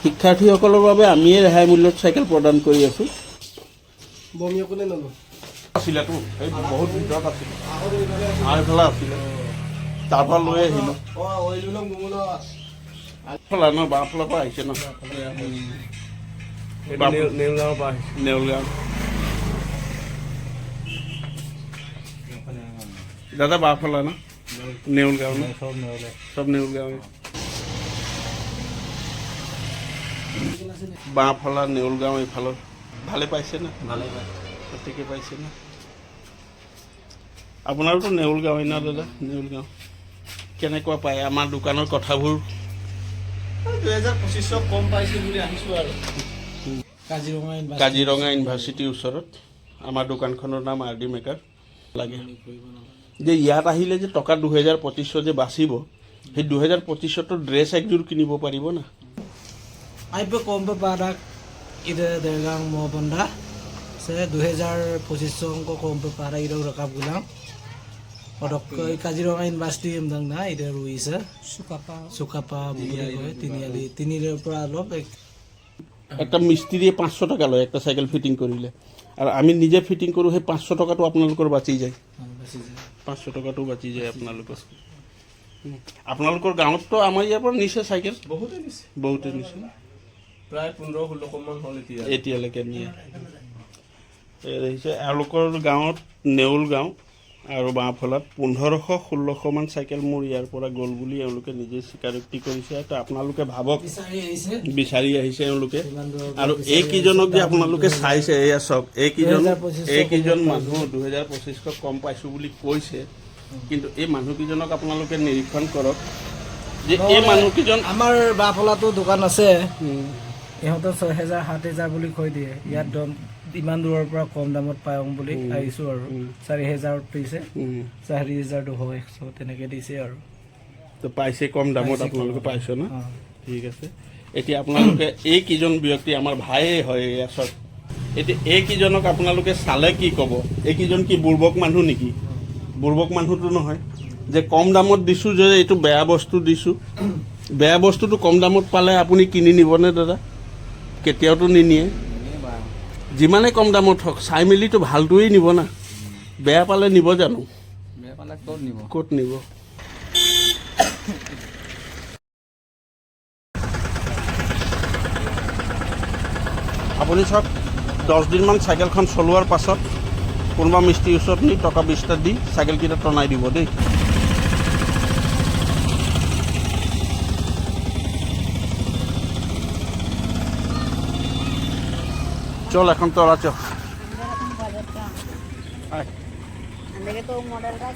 শিক্ষাৰ্থীসকলৰ বাবে আমিয়ে ৰেহাই মূল্যত চাইকেল প্ৰদান কৰি আছোঁ। বমিও কোনে নলো আছিলেতো এই বহুত ভিতৰত আছিলে এইফালে আছিলে তাৰপৰা লৈ আহিলোঁ। ফালে ন বাওঁফালৰ পৰা আহিছে ন নেউলগাঁৱৰ পৰা নেউলগাঁও। দাদা বাওঁফালে ন নেউলগাঁও ন চব নেউলগাঁৱে বাওঁফালে নেউলগাঁও এইফালৰ ভালে পাইছে না ভালে ঠিকে পাইছে না আপোনাৰোতো নেউলগাঁৱই ন দাদা নেউলগাঁও কেনেকুৱা পায় আমাৰ দোকানৰ কথাবোৰ 2025 কম পাইছে বুলি আহিছোঁ আৰু কাজিৰঙা ইউনিভাৰ্চিটিৰ ওচৰত আমাৰ দোকানখনৰ নাম আৰ ডি মেকাৰ লাগে যে ইয়াত আহিলে যে টকা 2025 যে বাচিব সেই 2025 ড্ৰেছ একযোৰ কিনিব পাৰিব না Aipe kompe parak ide dergang mau benda saya 2025 ko kompe para ide rekap gulang odok Kaziranga University emdang na ide ruisa sukapa bule koy tinile pura lop একটা মিস্ত্রিয়ে 500 টাকা লয় একটা সাইকেল ফিটিং কৰিলে আৰু আমি নিজে ফিটিং কৰোঁ সেই 500 টাকাটো আপোনালোকৰ বাচি যায় 500 টাকাটো বাচি যায় আপোনালোকৰ আপোনালোকৰ গাঁৱততো আমাৰ ইয়াৰ পৰা নিছে চাইকেল বহুতে নিছে প্ৰায় 15-16 মান হ'ল এতিয়ালৈকে নিয়ে এওঁলোকৰ গাঁৱত নেউল গাঁও আৰু বাওঁফালত 1500-1600 মান চাইকেল মোৰ ইয়াৰ পৰা গ'ল বুলি এওঁলোকে নিজে স্বীকাৰোক্তি কৰিছে তো আপোনালোকে ভাবক বিচাৰি আহিছে এওঁলোকে আৰু এইকেইজনক যে আপোনালোকে চাইছে এয়া চাওক এইকেইজন মানুহ 2025 কম পাইছোঁ বুলি কৈছে কিন্তু এই মানুহকেইজনক আপোনালোকে নিৰীক্ষণ কৰক যে এই মানুহকেইজন আমাৰ বাফলাটো দোকান আছে ইহঁতৰ 6000-7000 বুলি কৈ দিয়ে ইয়াত দম ইমান দূৰৰ পৰা কম দামত পাওঁ বুলি আহিছোঁ আৰু 4000ত দিছে 4200 তেনেকৈ দিছে আৰু তো পাইছে কম দামত আপোনালোকে পাইছে ন ঠিক আছে এতিয়া আপোনালোকে এইকেইজন ব্যক্তি আমাৰ ভাইয়ে হয় এয়া চব এতিয়া এইকেইজনক আপোনালোকে চালে কি ক'ব এইকেইজন কি বুৰ্বক মানুহ নেকি বুৰ্বক মানুহটো নহয় যে কম দামত দিছোঁ যে এইটো বেয়া বস্তু দিছোঁ বেয়া বস্তুটো কম দামত পালে আপুনি কিনি নিবনে দাদা কেতিয়াওতো নিনিয়ে যিমানে কম দামত হওক চাই মেলিতো ভালটোৱেই নিব না বেয়া পালে নিব জানো বেয়া পালে ক'ত নিব আপুনি চাওক 10 দিনমান চাইকেলখন চলোৱাৰ পাছত কোনোবা মিস্ত্ৰীৰ ওচৰত নি টকা 20টা দি চাইকেলকেইটা টনাই দিব দেই চল এখন তোরা চল అందుకే తో మోడల్ గా